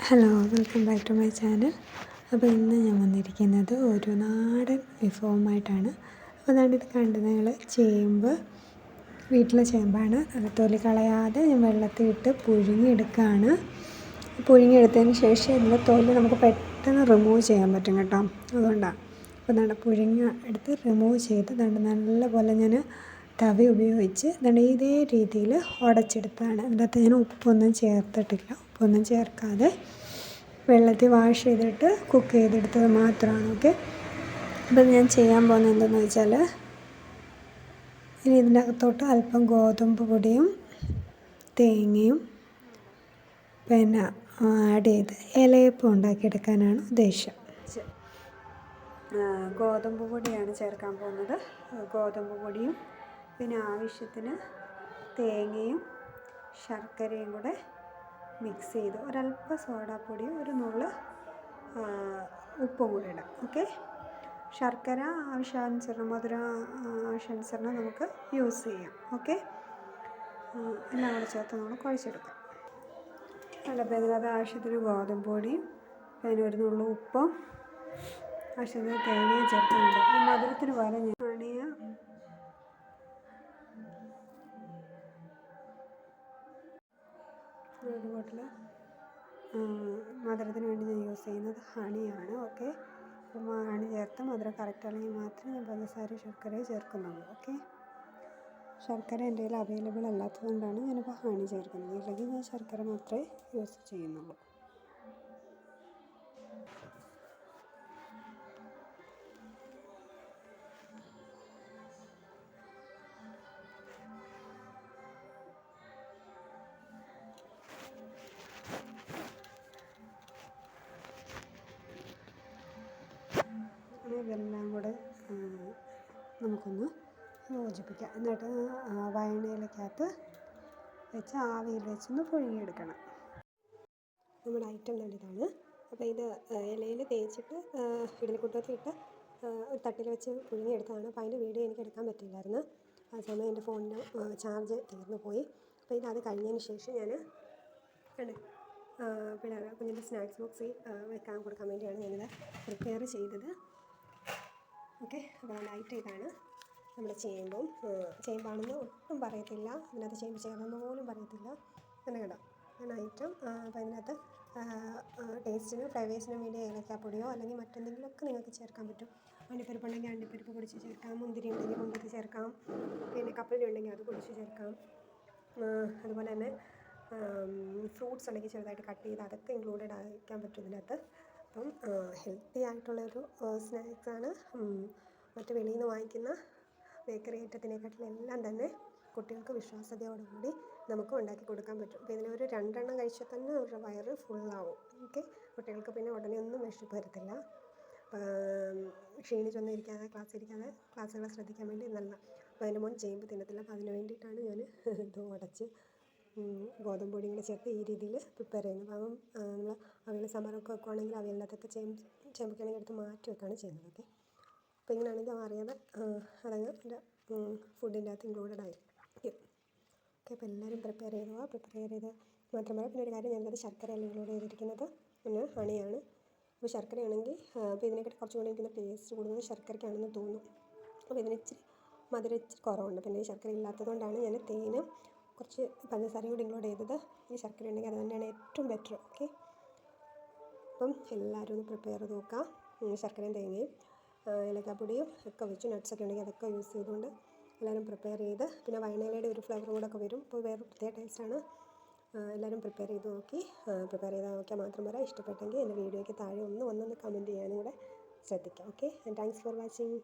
Hello, welcome back to my channel. അപ്പോൾ ഇന്ന് ഞാൻ വന്നിരിക്കുന്നത് ഒരു നാടൻ വിഭവമായിട്ടാണ്. അപ്പോൾ അതാണ്ട് ഇത് കണ്ട് നിങ്ങൾ ചേമ്പ്, വീട്ടിലെ ചേമ്പാണ്. അത് തൊലി കളയാതെ ഞാൻ വെള്ളത്തിലിട്ട് പുഴുങ്ങിയെടുക്കുകയാണ്. പുഴുങ്ങിയെടുത്തതിന് ശേഷം ഇതിൻ്റെ തൊലി നമുക്ക് പെട്ടെന്ന് റിമൂവ് ചെയ്യാൻ പറ്റും കേട്ടോ. അതുകൊണ്ടാണ്. അപ്പോൾ ദാണ്ട് പുഴുങ്ങി എടുത്ത് റിമൂവ് ചെയ്ത് ദാണ്ട് നല്ലപോലെ ഞാൻ തവി ഉപയോഗിച്ച് ദാണ്ട് ഇതേ രീതിയിൽ ഉടച്ചെടുത്തതാണ്. അതിൻ്റെ അകത്ത് ഞാൻ ഉപ്പൊന്നും ചേർത്തിട്ടില്ല. ഉപ്പൊന്നും ചേർക്കാതെ വെള്ളത്തിൽ വാഷ് ചെയ്തിട്ട് കുക്ക് ചെയ്തെടുത്തത് മാത്രമാണ്. ഓക്കെ. അപ്പം ഞാൻ ചെയ്യാൻ പോകുന്നത് എന്താണെന്ന് വെച്ചാൽ, ഇനി ഇതിൻ്റെ അകത്തോട്ട് അല്പം ഗോതമ്പ് പൊടിയും തേങ്ങയും പിന്നെ ആഡ് ചെയ്ത് ഇലയപ്പം ഉണ്ടാക്കിയെടുക്കാനാണ് ഉദ്ദേശം. ഗോതമ്പ് പൊടിയാണ് ചേർക്കാൻ പോകുന്നത്. ഗോതമ്പ് പൊടിയും പിന്നെ ആവശ്യത്തിന് തേങ്ങയും ശർക്കരയും കൂടെ മിക്സ് ചെയ്ത് ഒരല്പം സോഡാപ്പൊടിയും ഒരു നുള്ള് ഉപ്പും കൂടെ ഇടാം. ഓക്കെ. ശർക്കര ആവശ്യാനുസരണം, മധുരം ആവശ്യാനുസരണം നമുക്ക് യൂസ് ചെയ്യാം. ഓക്കെ. എല്ലാം കൂടെ ചേർത്ത് നമ്മൾ കുഴച്ചെടുക്കാം. അപ്പോൾ ഇതിനകത്ത് ആവശ്യത്തിന് ഗോതമ്പ് പൊടിയും പിന്നെ ഒരു നുള്ളു ഉപ്പും ആവശ്യത്തിന് തേങ്ങയും ചേർക്കുന്നുണ്ട്. മധുരത്തിന് പകരം ഞാണിയ ഒരു ബോട്ടിൽ മധുരത്തിന് വേണ്ടി ഞാൻ യൂസ് ചെയ്യുന്നത് ഹണിയാണ്. ഓക്കെ. അപ്പം ഹണി ചേർത്ത് മധുരം കറക്റ്റ് അല്ലെങ്കിൽ മാത്രമേ ഞാൻ പഞ്ചസാര ശർക്കരയും ചേർക്കുന്നുള്ളൂ. ഓക്കെ. ശർക്കര എൻ്റെ കയ്യിൽ അവൈലബിൾ അല്ലാത്തതുകൊണ്ടാണ് ഞാനിപ്പോൾ ഹണി ചേർക്കുന്നത്. ഇല്ലെങ്കിൽ ഞാൻ ശർക്കര മാത്രമേ യൂസ് ചെയ്യുന്നുള്ളൂ. ഇതെല്ലാം കൂടെ നമുക്കൊന്ന് യോജിപ്പിക്കാം. എന്നിട്ട് വയണയിലേക്കകത്ത് വെച്ച് ആവിയിൽ വെച്ചൊന്ന് പുഴുങ്ങിയെടുക്കണം. നമ്മുടെ ഐറ്റം ഇതാണ്. അപ്പോൾ ഇത് ഇലയിൽ തേച്ചിട്ട് ഇഡലിക്കുട്ടത്തിട്ട് ഒരു തട്ടിൽ വെച്ച് പുഴുങ്ങിയെടുത്തതാണ്. അപ്പോൾ അതിൻ്റെ വീഡിയോ എനിക്ക് എടുക്കാൻ പറ്റില്ലായിരുന്നു. ആ സമയം എൻ്റെ ഫോണിന് ചാർജ് തീർന്നു പോയി. അപ്പോൾ ഇത് കഴിഞ്ഞതിന് ശേഷം ഞാൻ കുഞ്ഞിൻ്റെ സ്നാക്സ് ബോക്സിൽ കൊടുക്കാൻ വേണ്ടിയാണ് ഞാനിത് പ്രിപ്പയർ ചെയ്തത്. ഓക്കെ. അപ്പോൾ ഐറ്റം ഇതാണ്. നമ്മുടെ ചേമ്പാണെന്ന് ഒട്ടും പറയത്തില്ല. അതിനകത്ത് ചേമ്പ് ചേർന്നെന്ന് പോലും പറയത്തില്ല. അങ്ങനെ കേട്ടോ ആണ് ഐറ്റം. അപ്പോൾ അതിനകത്ത് ടേസ്റ്റിനും ഫ്ലേവേഴ്സിനും വേണ്ടി ഏലക്കാപ്പൊടിയോ അല്ലെങ്കിൽ മറ്റെന്തെങ്കിലുമൊക്കെ നിങ്ങൾക്ക് ചേർക്കാൻ പറ്റും. അണ്ടിപ്പരിപ്പുണ്ടെങ്കിൽ അണ്ടിപ്പരിപ്പ് പൊടിച്ച് ചേർക്കാം. മുന്തിരി ഉണ്ടെങ്കിൽ മുന്തിരി ചേർക്കാം. പിന്നെ കപ്പലണ്ടി ഉണ്ടെങ്കിൽ അത് പൊടിച്ച് ചേർക്കാം. അതുപോലെ തന്നെ ഫ്രൂട്ട്സ് ഉണ്ടെങ്കിൽ ചെറുതായിട്ട് കട്ട് ചെയ്ത് അതൊക്കെ ഇൻക്ലൂഡഡ് ആക്കാൻ പറ്റും ഇതിനകത്ത്. അപ്പം ഹെൽത്തി ആയിട്ടുള്ളൊരു സ്നാക്സാണ്. മറ്റ് വെളിയിൽ നിന്ന് വാങ്ങിക്കുന്ന ബേക്കറി ഐറ്റത്തിനെക്കാട്ടിലും എല്ലാം തന്നെ കുട്ടികൾക്ക് വിശ്വാസ്യതയോടുകൂടി നമുക്ക് ഉണ്ടാക്കി കൊടുക്കാൻ പറ്റും. അപ്പോൾ ഇതിനൊരു 2 എണ്ണം കഴിച്ചാൽ തന്നെ അവരുടെ വയറ് ഫുള്ളാവും. ഓക്കെ. കുട്ടികൾക്ക് പിന്നെ ഉടനെ ഒന്നും വിശപ്പ് വരത്തില്ല. ക്ഷീണിച്ചൊന്നും ഇരിക്കാതെ ക്ലാസ്സുകളെ ശ്രദ്ധിക്കാൻ വേണ്ടി നല്ല. അപ്പോൾ അതിൻ്റെ മോൻ ചേമ്പ് തിന്നത്തില്ല. അപ്പോൾ അതിന് വേണ്ടിയിട്ടാണ് ഞാൻ ഇത് ഉടച്ച് ഗോതമ്പ് പൊടിയും കൂടെ ചേർത്ത് ഈ രീതിയിൽ പ്രിപ്പയർ ചെയ്യുന്നത്. അപ്പം നമ്മൾ അവിയൽ സാമ്പാറൊക്കെ വെക്കുവാണെങ്കിൽ അവിയലിനകത്തൊക്കെ ചേമ്പൊക്കെയാണെങ്കിൽ എടുത്ത് മാറ്റി വെക്കുകയാണ് ചെയ്യുന്നത്. ഓക്കെ. അപ്പോൾ ഇങ്ങനെയാണെങ്കിൽ അറിയാതെ അതങ്ങ് എൻ്റെ ഫുഡിൻ്റെ അകത്ത് ഇൻക്ലൂഡഡ് ആയിരിക്കും. ഓക്കെ. അപ്പോൾ എല്ലാവരും പ്രിപ്പയർ ചെയ്ത് മാത്രമല്ല പിന്നെ ഒരു കാര്യം, ഞാനത് ശർക്കരയല്ല ഇൻക്ലൂഡ് ചെയ്തിരിക്കുന്നത്, പിന്നെ ഹണിയാണ്. അപ്പോൾ ശർക്കരയാണെങ്കിൽ അപ്പോൾ ഇതിനെക്കാട്ടി കുറച്ചും കൂടി എനിക്കൊന്ന് ടേസ്റ്റ് കൂടുന്നത് ശർക്കരയ്ക്കാണെന്ന് തോന്നുന്നു. അപ്പോൾ ഇതിന് മധുരം ഇച്ചിരി കുറവുണ്ട്. പിന്നെ ഈ ശർക്കര ഇല്ലാത്തതുകൊണ്ടാണ് ഞാൻ തേനും കുറച്ച് പഞ്ചസാരയും കൂടി ഇൻക്ലൂഡ് ചെയ്തത്. ഈ ശർക്കര ഉണ്ടെങ്കിൽ അത് തന്നെയാണ് ഏറ്റവും ബെറ്റർ. ഓക്കെ. അപ്പം എല്ലാവരും ഒന്ന് പ്രിപ്പയർ ചെയ്ത് നോക്കാം. ശർക്കരയും തേങ്ങയും ഏലക്കാപ്പൊടിയും ഒക്കെ വെച്ച് നട്ട്സൊക്കെ ഉണ്ടെങ്കിൽ അതൊക്കെ യൂസ് ചെയ്തുകൊണ്ട് എല്ലാവരും പ്രിപ്പയർ ചെയ്ത്, പിന്നെ വൈനയിലയുടെ ഒരു ഫ്ലേവറും കൂടെ ഒക്കെ വരും. അപ്പോൾ വേറെ പ്രത്യേക ടേസ്റ്റാണ്. എല്ലാവരും പ്രിപ്പയർ ചെയ്ത് നോക്കിയാൽ മാത്രം പോരാ. ഇഷ്ടപ്പെട്ടെങ്കിൽ എൻ്റെ വീഡിയോയ്ക്ക് താഴെ വന്നൊന്ന് കമൻറ്റ് ചെയ്യാനും കൂടെ ശ്രദ്ധിക്കാം. Okay. And thanks for watching.